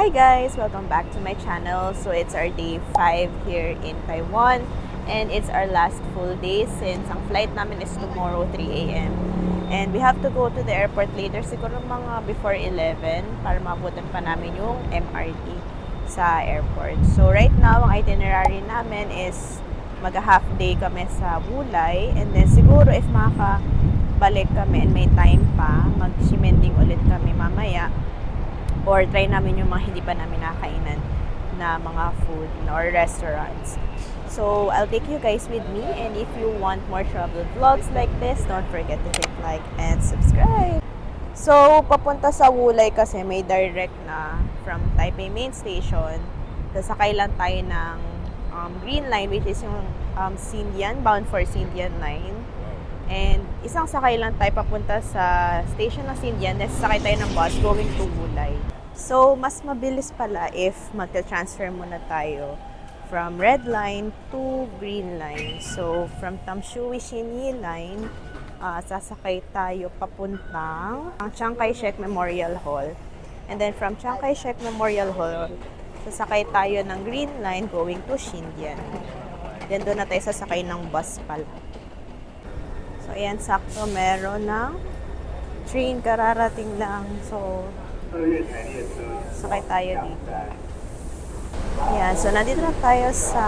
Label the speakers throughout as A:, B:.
A: Hi guys! Welcome back to my channel. So it's our day 5 here in Taiwan and it's our last full day since ang flight namin is tomorrow 3 a.m. And we have to go to the airport later, siguro mga before 11 para mabutan pa namin yung MRT sa airport. So right now, ang itinerary namin is mag-half day kami sa Wulay and then siguro if makabalik kami and may time pa, mag-shimending ulit kami mamaya or try namin yung mga hindi pa namin nakainan na mga food or restaurants. So, I'll take you guys with me, and if you want more travel vlogs like this, don't forget to hit like and subscribe. So, papunta sa Wulay kasi may direct na from Taipei Main Station. Sasakay lang tayo ng Green Line, which is yung Xindian, bound for Xindian Line. And isang sakay lang tayo papunta sa station ng Xindian, then sasakay tayo ng bus going to Wulay. So, mas mabilis pala if magta-transfer muna tayo from Red Line to Green Line. So, from Tamshui Xinyi Line, sasakay tayo papuntang Chiang Kai-shek Memorial Hall. And then from Chiang Kai-shek Memorial Hall, sasakay tayo ng Green Line going to Xindian. Then doon na tayo sasakay ng bus pala. So, ayan, sakto meron ng train, kararating lang. So, sakay tayo dito. Ayan, so nandito na tayo sa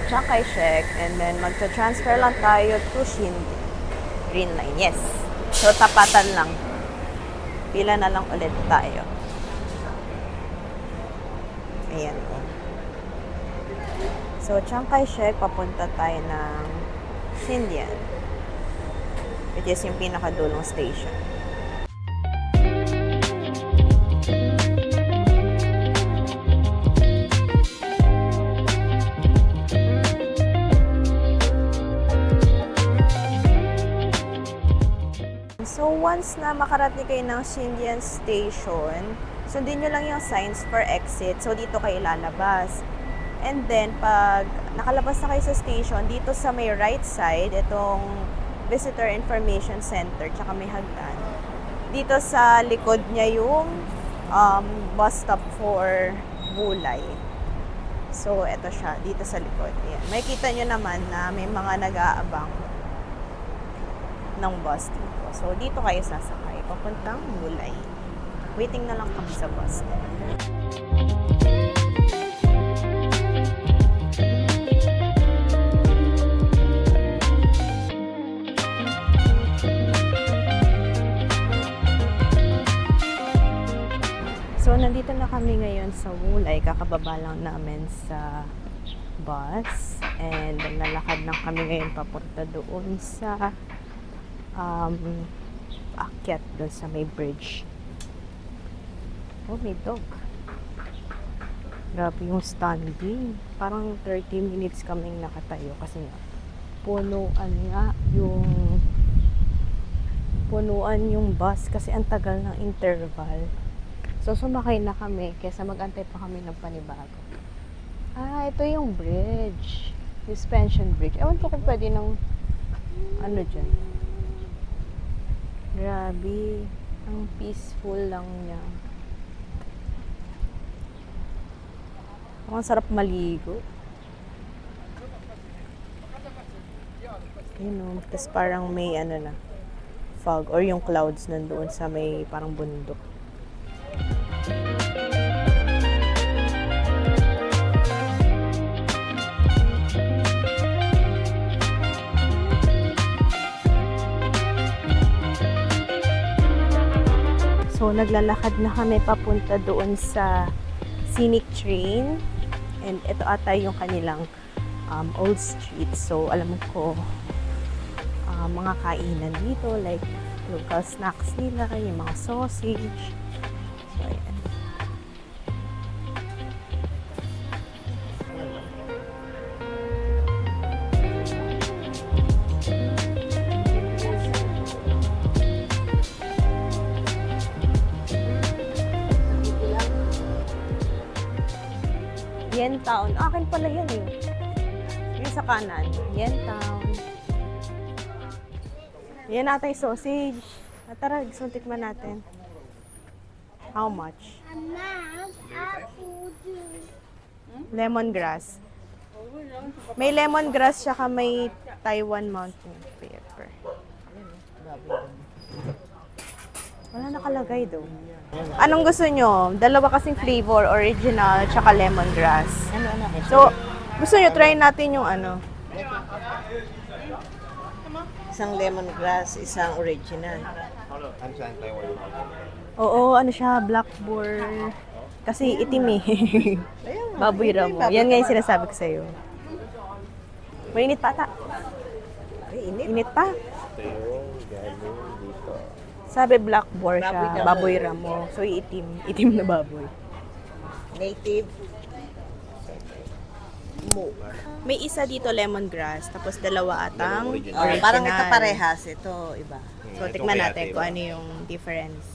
A: Chiang Kai-shek and then magta-transfer lang tayo to Xindian. Green Line, yes. So, tapatan lang. Pila na lang ulit tayo. Ayan. So, Chiang Kai-shek, papunta tayo ng Xindian, which is yung pinakadulong station. So, once na makarating kayo ng Xindian Station, sundin nyo lang yung signs for exit. So, dito kayo lalabas. And then, pag nakalabas na kayo sa station, dito sa may right side, itong Visitor Information Center, tsaka may hagdan. Dito sa likod niya yung bus stop for Wulay. So, eto siya, dito sa likod. Ayan. May kita nyo naman na may mga nag-aabang ng bus dito. So, dito kayo sasakay, papuntang Wulay. Waiting na lang kami sa bus. So, nandito na kami ngayon sa Wulay. Kakababa lang namin sa bus. And nalakad lang kami ngayon papunta doon sa akyat doon sa may bridge. Oh, may dog. Grabe yung standing. Parang 30 minutes kaming nakatayo kasi nga punuan yung bus kasi ang tagal ng interval. So, sumakay na kami kaysa mag-antay pa kami ng panibago. Ito yung bridge. Suspension bridge. Ewan ko kung pwede ng ano dyan. Grabe. Ang peaceful lang niya. Ang sarap maligo. Yun o. Tapos parang may ano na. Fog or yung clouds nandoon sa may parang bundok. So, naglalakad na kami papunta doon sa scenic train. And ito ata yung kanilang old street. So, alam ko, mga kainan dito, like local snacks nila, yung mga sausage. So, ayan. Yen Town. Akin pala yan eh. Yung sa kanan. Yen Town. Yan natin yung sausage. Tara, gusto tikman natin. How much?
B: Mom, I told you.
A: Lemongrass. May lemongrass siya may Taiwan mountain pepper. Wala nakalagay do. Anong gusto nyo? Dalawa kasing flavor, original, tsaka lemongrass. So, gusto nyo, try natin yung ano.
C: Isang lemongrass, isang original.
D: I'm saying Taiwan.
A: Oo, ano siya, blackboard. Kasi itim eh. Baboy ramo. Yan nga yung sinasabi ko sa'yo. Mainit pa ata.
C: Ay, init.
A: Init pa.
D: Ito yung galing dito.
A: Sabi blackboard
C: Baboy
A: siya,
C: ramo.
A: baboy ramo. So itim, itim na baboy.
C: Native. Mo.
A: May isa dito lemongrass, tapos dalawa atang
D: Original.
A: original.
C: Parang ito parehas. Ito, iba.
A: So
D: Ito
A: tikman
D: kaya
A: natin
D: iba.
A: kung ano yung difference.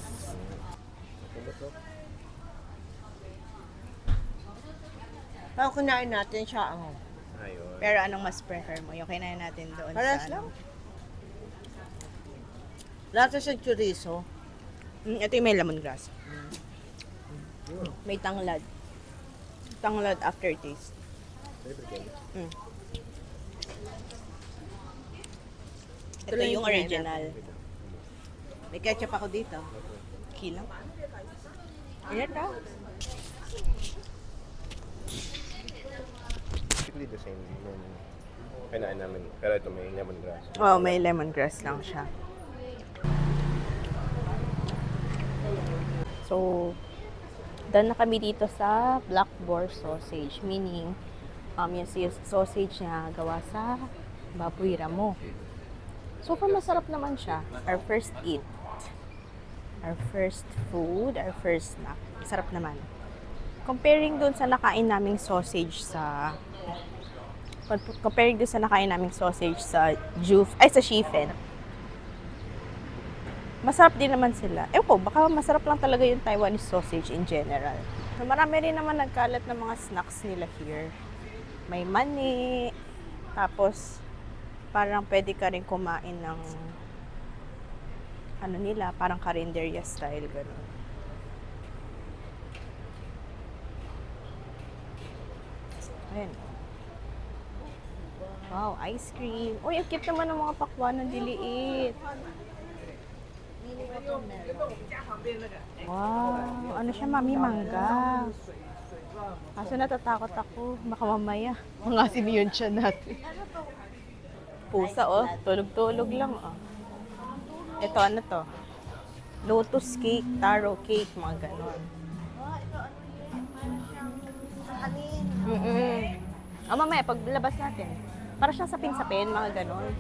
C: Parang kunain natin siya.
D: Ayun.
A: Pero anong mas prefer mo? Yung kinain natin doon
C: Parehas
A: sa
C: lang.
A: ano?
C: Lahat siyang chorizo.
A: Ito yung may lemongrass. May tanglad. Tanglad aftertaste. Mm. Ito
C: lang
A: yung
C: yung kinain
A: original.
C: May ketchup ako dito.
A: Kilang. Init ah.
D: Basically the same nung kinain namin. Pero ito may lemongrass.
A: Oh, may lemongrass lang siya. So, done na kami dito sa black boar sausage. Meaning, yung sausage niya gawa sa baboy ramo. So far, masarap naman siya. Our first eat. Our first food, our first snack. Masarap naman. Comparing dun sa nakain naming sausage sa sa Shifen. Masarap din naman sila. Baka masarap lang talaga yung Taiwanese sausage in general. So, marami rin naman nagkalat ng mga snacks nila here. May mani, tapos parang pwede ka rin kumain ng ano nila, parang karinderya style, gano'n. Ayan. Wow, ice cream. Uy, ang cute naman ng mga pakwan ng diliit. Wow, ano siya, mami, mangga. Kaso natatakot ako, baka mamaya mangasin yun siya natin. Pusa, oh, tulog-tulog lang, oh. Ito, ano to? Lotus cake, taro cake, mga ganon. Mamaya, paglabas natin. Para siyang sapin-sapin, mga ganon.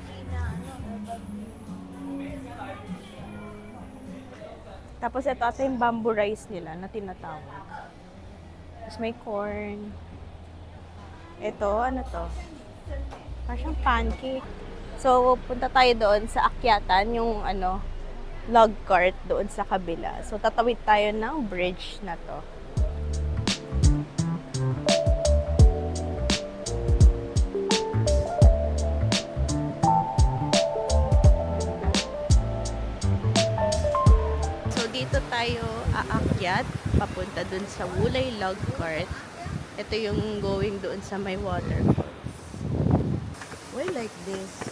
A: Tapos ito ata yung bamboo rice nila na tinatawag. Tapos may corn. Ito, ano to? Parang siyang pancake. So, punta tayo doon sa akyatan, yung ano, log cart doon sa kabila. So, tatawid tayo ng bridge na to. So, dito tayo aakyat, papunta doon sa Wulay Log Cart. Ito yung going doon sa may waterfall.
C: Why like this?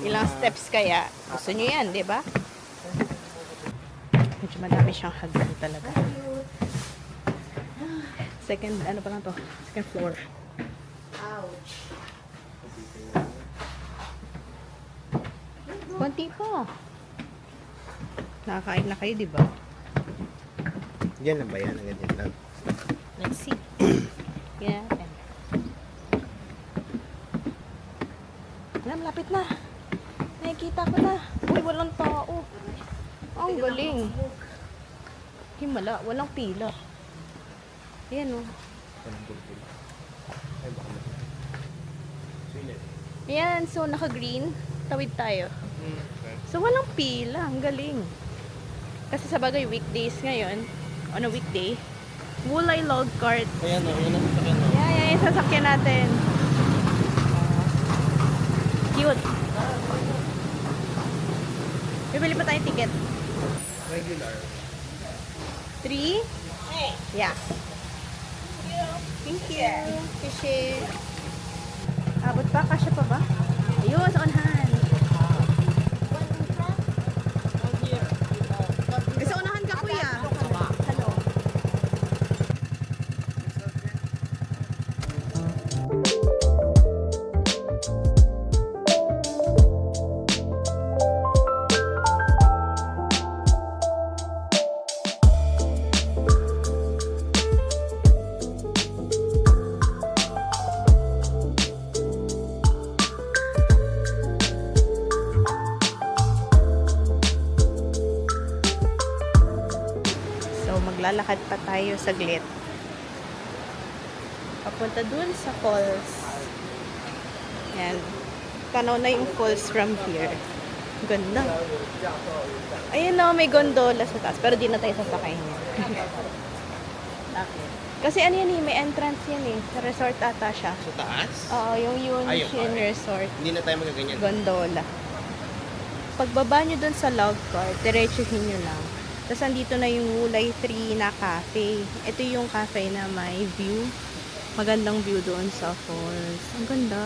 A: Ilang steps kaya? Gusto nyo yan, di ba? Medyo madami siyang hagdan talaga. Second, ano pa lang to? Second floor.
C: Ouch.
A: Konti pa. Nakakain na kayo, di ba?
D: Yan lang ba yan? Ganyan lang.
A: Let's see. Yan natin. Malapit na. Nakikita ko na. Uy, walang tao. Ang galing. Himala, walang pila. Ayan, oh.
D: Ay, baka mag-
A: Ayan, so naka-green. Tawid tayo. So, walang pila. Ang galing. Kasi sa bagay, weekdays ngayon, on a weekday, Wulay Log Cart.
D: Ayan o, yun ang sasakyan o.
A: Yan, yung sasakyan natin. Cute. Bibili pa tayong ticket.
D: Regular.
A: 3? Yeah. Thank you. Fishy. Abot pa? Kasya pa ba? Ayun, sa unahan. Sa unahan ka, kuya. Hello. So, maglalakad pa tayo saglit. Papunta dun sa falls. Yan. Tanaw na yung falls from here. Ganda. Ayun na, may gondola sa taas. Pero di na tayo sasakay niya.
C: Bakit?
A: Kasi ano yan eh, may entrance yan eh. Sa resort ata siya.
D: Sa taas?
A: Oo, yung Yunshin
D: okay.
A: Resort.
D: Hindi na tayo magaganyan.
A: Gondola. Pagbaba nyo dun sa log cart, diretsuhin nyo lang. Tapos andito na yung Wulay 3 na cafe. Ito yung cafe na may view. Magandang view doon sa falls. Ang ganda.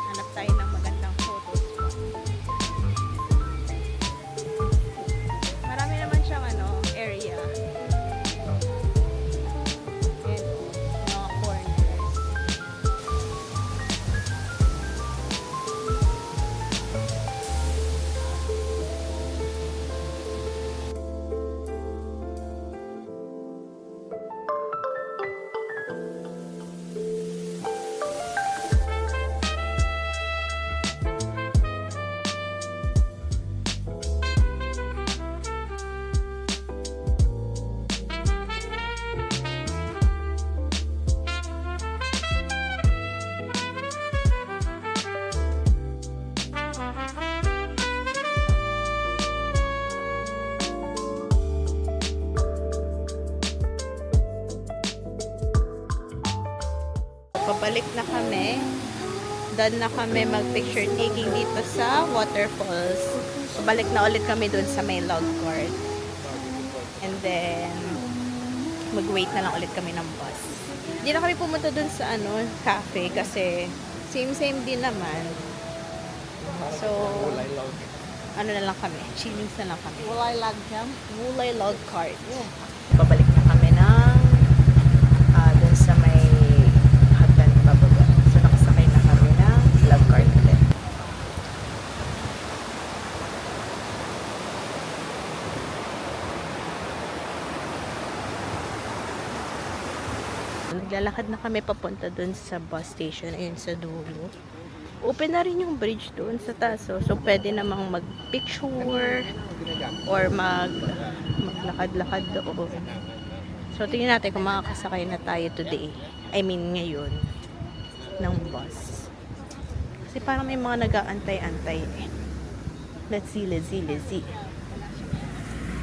A: Hanap tayo ng magandang photos. Marami naman siyang area. Ayan, mga corners. Pabalik na kami. Done na kami mag-picture taking dito sa waterfalls. Pabalik na ulit kami dun sa may log cart. And then, mag-wait na lang ulit kami ng bus. Hindi na kami pumunta dun sa cafe kasi same din naman. So, ano na lang kami, chillings na lang kami.
C: Wulay Log Camp?
A: Wulay Log Cart. Pabalik na kami ng dun sa may hagdan pababa. So, nakasakay na kami ng log cart ulit. Naglalakad na kami papunta dun sa bus station. Ayun sa dulo. Open na rin yung bridge doon sa taas. So, pwede namang mag-picture or maglakad-lakad doon. So, tingnan natin kung makakasakay na tayo today. I mean, ngayon. Ng bus. Kasi parang may mga nag-aantay-antay eh. Let's see.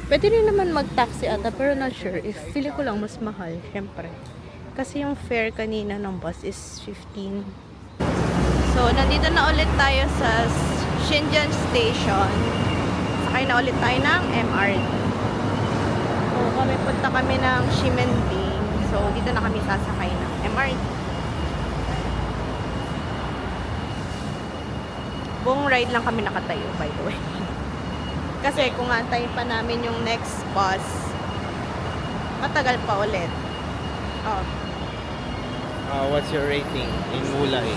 A: Pwede rin naman mag-taxi ata, pero not sure. If feeling ko lang mas mahal, syempre. Kasi yung fare kanina ng bus is 15. So, nandito na ulit tayo sa Shenzhen Station. Sakay na ulit tayo ng MRT. So, punta kami ng Ximending. So, dito na kami sasakay ng MRT. Buong ride lang kami nakatayo, by the way. Kasi kung antayin pa namin yung next bus, matagal pa ulit. Oh.
D: What's your rating in Wulay?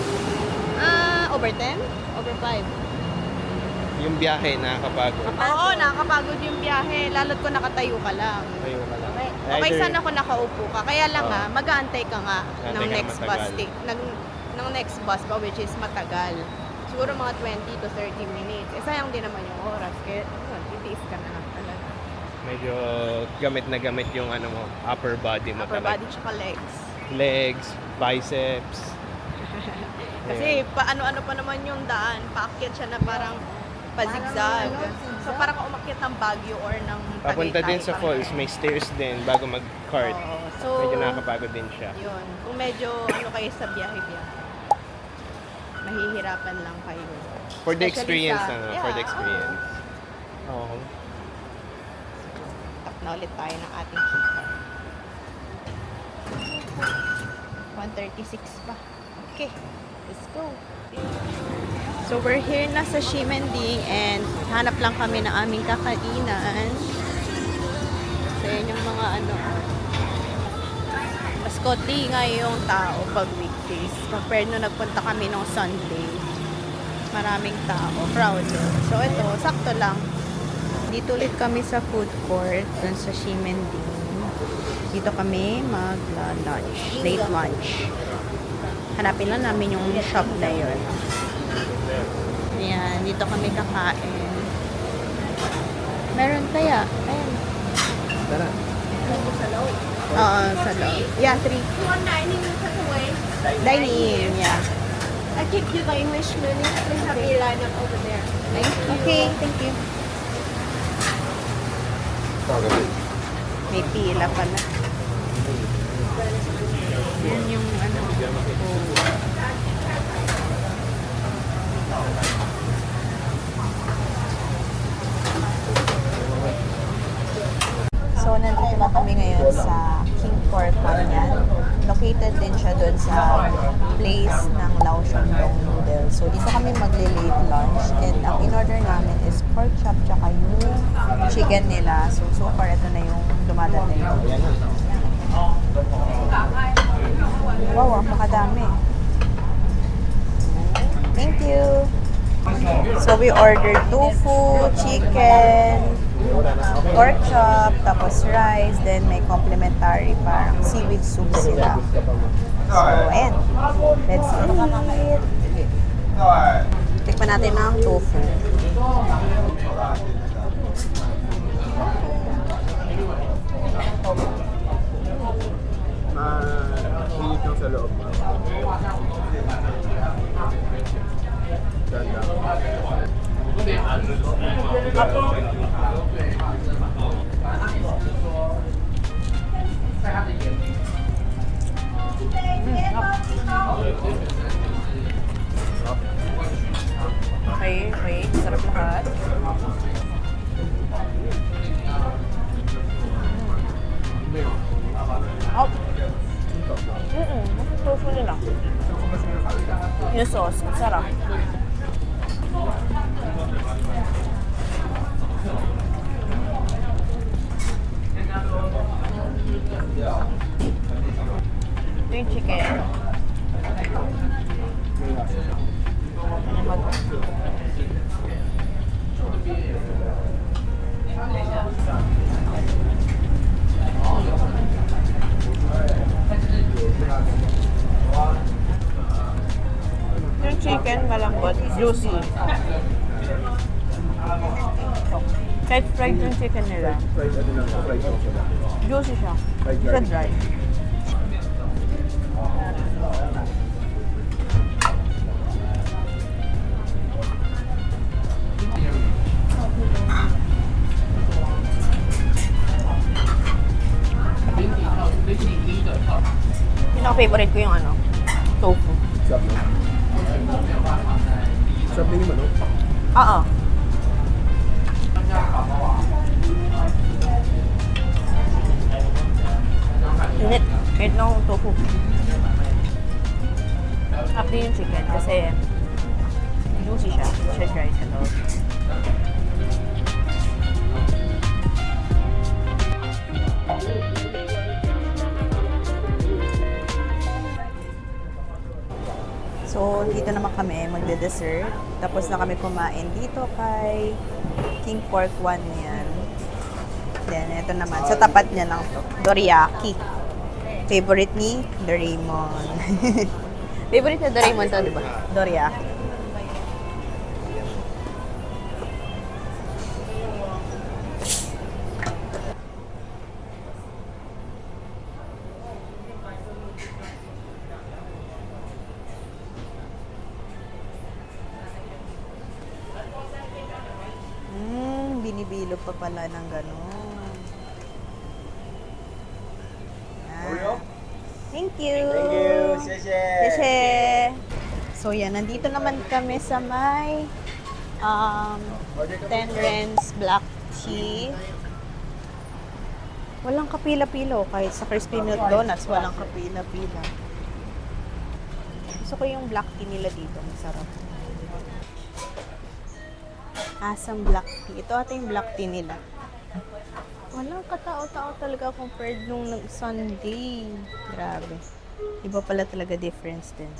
A: Over 10? Over 5?
D: Yung biyahe, nakakapagod.
A: Oo, nakakapagod yung biyahe. Lalo't kung nakatayo ka lang.
D: Tayo ka lang.
A: Okay, sana kung nakaupo ka. Kaya lang mag-aantay ka nga ng
D: Aantay ka
A: next
D: matagal.
A: bus ng next bus pa, which is matagal. Siguro mga 20 to 30 minutes. Sayang din naman yung oras. Kaya, titiis ka na lang talaga.
D: Medyo gamit na gamit yung upper body mo
A: Upper
D: talaga.
A: body tsaka legs.
D: Legs, biceps.
A: Kasi paano-ano pa naman yung daan. Paakyat siya na parang pa-zigzag. So parang umakyat ng Baguio or ng
D: Papunta din sa
A: Tagaytay.
D: falls, may stairs din bago mag-cart.
A: Oo. So,
D: Medyo nakakapagod din siya.
A: yun. Kung medyo kayo sa biyahe-biyahe. mahihirapan lang kayo.
D: For the
A: Especially
D: experience,
A: sa-
D: for the
A: Yeah,
D: experience. Oo.
A: Tap na ulit tayo ng ating keycard. 136 pa. Okay, let's go. So we're here na sa Ximending and hanap lang kami ng aming kakainan. So yun yung mga ano. Mas konti nga yung tao pag weekdays. Compared nung nagpunta kami nung Sunday. Maraming tao, crowded. So ito, sakto lang. Dito ulit kami sa food court, dun sa Ximending. Dito kami mag-lunch, late lunch. Hanapin lang namin yung shop na yun. Ayan, dito kami kakain. Meron kaya? Ayan.
D: Tara.
A: Oo, sa loob. Yeah, 3.
B: You want dining takeaway?
A: Dining, yeah.
B: I give you the English menu. Please have your line up over there.
A: Thank you. Okay, thank you. May pila pala. Yan yung ano. So, nandito na kami ngayon sa King Pork Kanyan. Located din siya doon sa place ng Lao Shan Dong Noodle. So, dito kami magli-late lunch. And ang in-order namin is pork chop tsaka yung chicken nila. So far, ito na yung dumadating. Wow, napakadami. Thank you. So, we ordered tofu, chicken, pork chop, tapos rice, then may complimentary parang seaweed soup sila. So, ayan. Let's eat. Tikman natin ang tofu.
D: Mainit lang sa loob. Ganda.
A: Okay, okay. Sarap lahat. Oh. Tofu nila. Yung sauce, sarap. Ito yung chicken. Ano ba ito? Yung chicken malambot, juicy. Kahit fried yung chicken nila,
D: Fried ano lang, fried lang sila.
A: juicy siya.
D: Fried
A: Siya
D: garlic.
A: dry. Pinaka-favorite ko yung ano, tofu.
D: Sarap no? Sarap din yung manok.
A: Oo. Init. Init ng tofu. Sarap din yung chicken kasi juicy siya. Siya dry sa loob. So, dito naman kami magde-dessert. Tapos na kami kumain dito kay King Pork 1 yan. Then, ito naman. Sa tapat niya lang to. Dorayaki. Favorite ni Doraemon. Favorite na Doraemon to, di ba? Dorayaki. Binibilog pa pala ng gano'n. Thank you.
D: Thank you. Xie xie.
A: Xie. So, So, yan. Nandito naman kami sa may 10 Rens Black Tea. Walang kapila-pila. Kahit sa Crispy Milk Donuts, walang kapila-pila. Gusto ko yung black tea nila dito. Masarap. Asam black tea. Ito ata yung black tea nila. Walang katao-tao talaga compared nung Sunday. Grabe. Iba pala talaga difference din.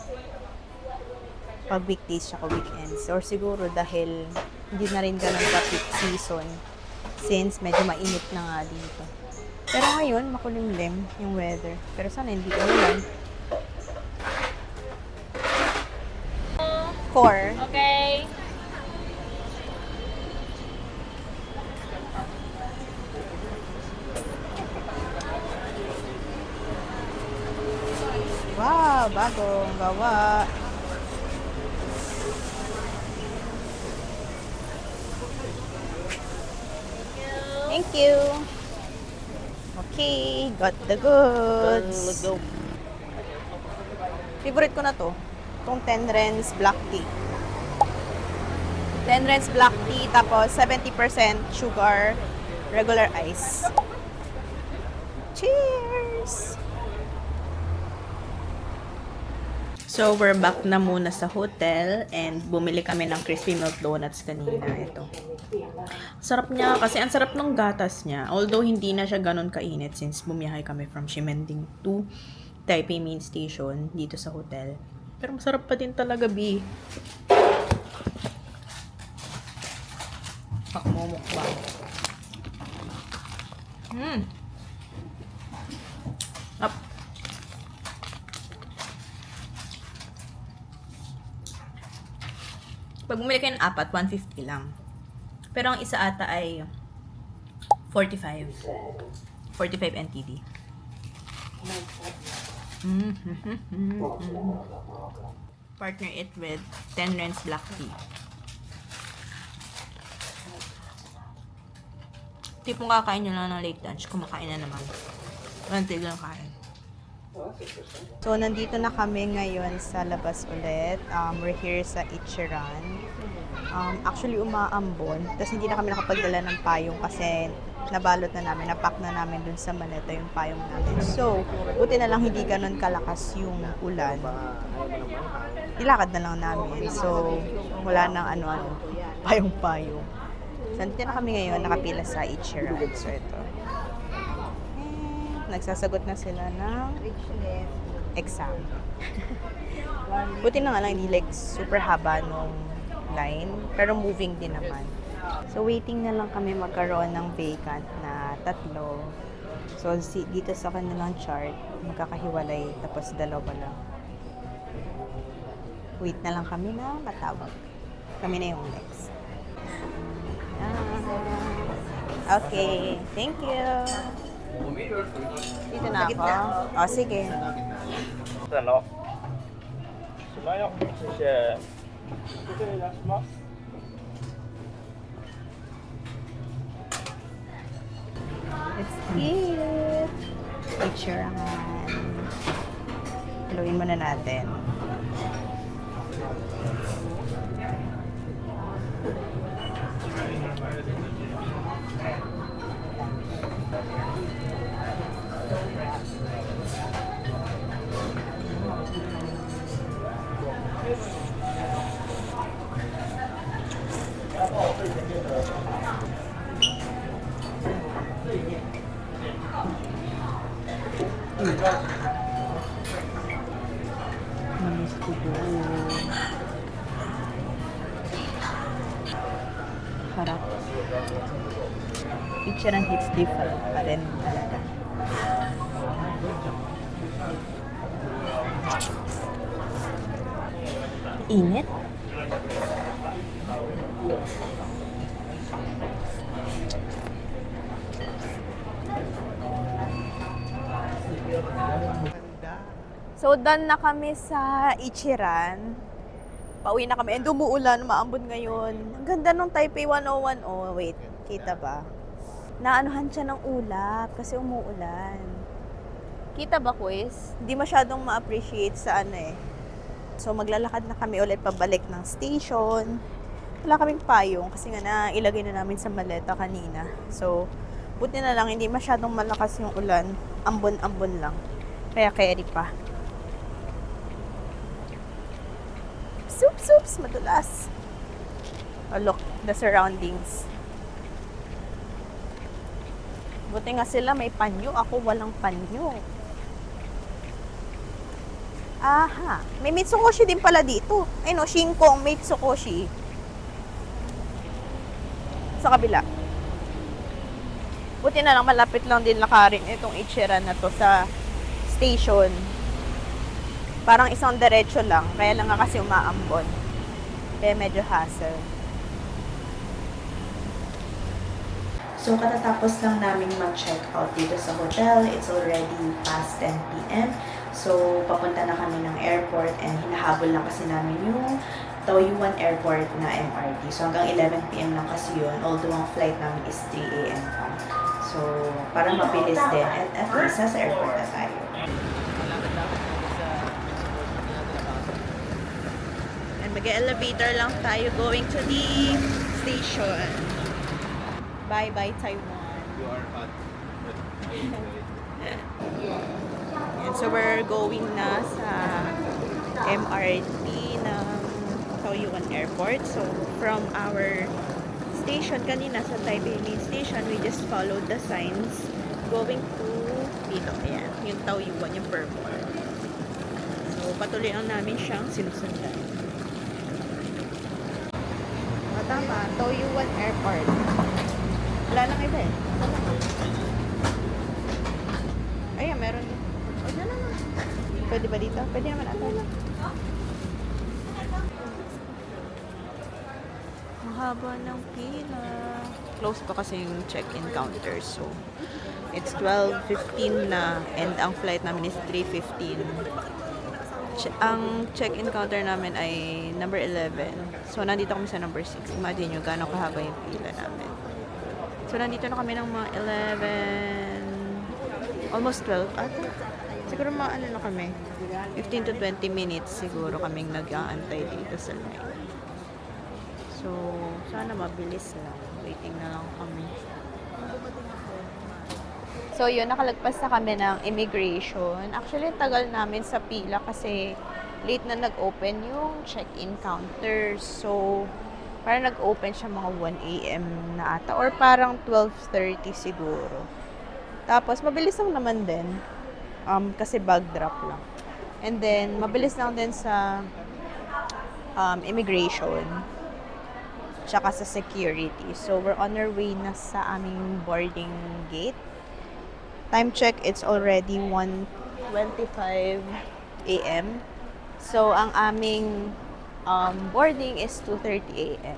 A: Pag weekdays tsaka weekends. Or siguro dahil hindi na rin ganun ka-peak season since medyo mainit na nga dito. Pero ngayon, makulimlim yung weather. Pero sana hindi umulan. 4.
B: Okay.
A: Wow, bagong gawa. Thank you. Okay, got the goods. Favorite ko na to. Itong 10 Rens Black Tea. 10 Rens Black Tea, tapos 70% sugar, regular ice. Cheers! So, we're back na muna sa hotel and bumili kami ng crispy milk donuts kanina. Ito. Sarap niya kasi ang sarap ng gatas niya. Although hindi na siya ganun kainit since bumiyahe kami from Ximending to Taipei Main Station dito sa hotel. Pero masarap pa din talaga, B. Pakmumukbang. Up. Pag bumili kayo ng apat, 150 lang. Pero ang isa ata ay 45. 45 NTD. Partner it with 10 Rens Black Tea. Tipong kakain nyo lang ng late lunch, kumakain na naman. Walang tigil ng kain. So, nandito na kami ngayon sa labas ulit. We're here sa Ichiran. Actually, umaambon. Tapos hindi na kami nakapagdala ng payong kasi nabalot na namin, napack na namin dun sa maleta yung payong namin. So, buti na lang hindi ganun kalakas yung ulan. Ilakad na lang namin. So, wala nang ano-ano, payong-payong. So, nandito na kami ngayon, nakapila sa Ichiran. So, ito. Nagsasagot na sila ng exam. Buti na nga lang, hindi like super haba nung line, pero moving din naman. So, waiting na lang kami magkaroon ng vacant na 3. So, dito sa kanilang chart, magkakahiwalay, tapos 2 lang. Wait na lang kami na matawag. Kami na yung next. Okay, thank you. Dito na ako. O, sige.
D: 等喽。什么要谢谢？谢谢什么？
A: It's cute. Picturean. Haluin muna natin. Manis ko doon. Harap. Picture ang hits different pa rin talaga. Init. So, done na kami sa Ichiran. Pauwi na kami. And umuulan, maambon ngayon. Ang ganda nung Taipei 101. Oh, wait. Kita ba? Naanuhan siya ng ulap kasi umuulan. Kita ba, quiz? Hindi masyadong ma-appreciate sa ano eh. So, maglalakad na kami ulit pabalik ng station. Wala kaming payong kasi nga na ilagay na namin sa maleta kanina. So, buti na lang, hindi masyadong malakas yung ulan. Ambon-ambon lang. Kaya carry pa. Soups, madulas. Oh, look, the surroundings. Buti nga sila may panyo. Ako walang panyo. Aha. May Mitsukoshi din pala dito. Ay no, Shinkong Mitsukoshi. Sa kabila. Buti na lang, malapit lang din lakarin itong Ichiran na to sa station. Parang isang diretso lang. Kaya lang nga kasi umaambon. Kaya medyo hassle. So, katatapos lang namin mag-check out dito sa hotel. It's already past 10 p.m. So, papunta na kami ng airport and hinahabol lang kasi namin yung Taoyuan Airport na MRT. So, hanggang 11 p.m. lang kasi yun. Although, ang flight namin is 3 a.m. pa. So, para mabilis din. At least, nasa airport na tayo. And mag-elevator lang tayo going to the station. Bye-bye, Taiwan.
D: You are hot.
A: And so, we're going na sa MRT ng Taoyuan Airport. So, from our station kanina sa Taipei Main Station, we just followed the signs going to dito. Ayan, yung Taoyuan, yung purple. So, patuloy lang namin siyang sinusundan. Tama, Taoyuan Airport. Wala nang iba eh. Ayan, meron. O, dyan na. Pwede ba dito? Pwede naman ata. Mahaba ng pila. Close pa kasi yung check-in counter. So, it's 12:15 na and ang flight namin is 3:15. Ang check-in counter namin ay number 11. So, nandito kami sa number 6. Imagine nyo gano'ng kahaba yung pila namin. So, nandito na kami ng mga 11, almost 12 ata. Siguro mga ano na kami, 15 to 20 minutes siguro kaming nag-aantay dito sa line. So, sana mabilis lang. Waiting na lang kami. So, yun, nakalagpas na kami ng immigration. Actually, tagal namin sa pila kasi late na nag-open yung check-in counter. So, parang nag-open siya mga 1 a.m. na ata. Or parang 12:30 siguro. Tapos, mabilis lang naman din. Kasi bag drop lang. And then, mabilis lang din sa immigration. Tsaka sa security. So, we're on our way na sa aming boarding gate. Time check, it's already 1:25 a.m. So, ang aming boarding is 2:30 a.m.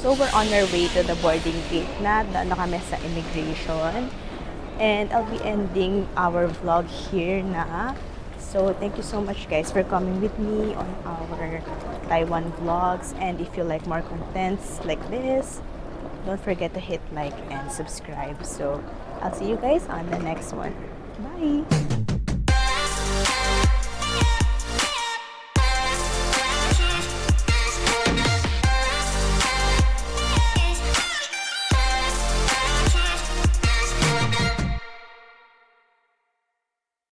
A: So, we're on our way to the boarding gate na. Daan na kami sa immigration. And I'll be ending our vlog here na. So, thank you so much guys for coming with me on our Taiwan vlogs. And if you like more contents like this, don't forget to hit like and subscribe. So, I'll see you guys on the next one. Bye!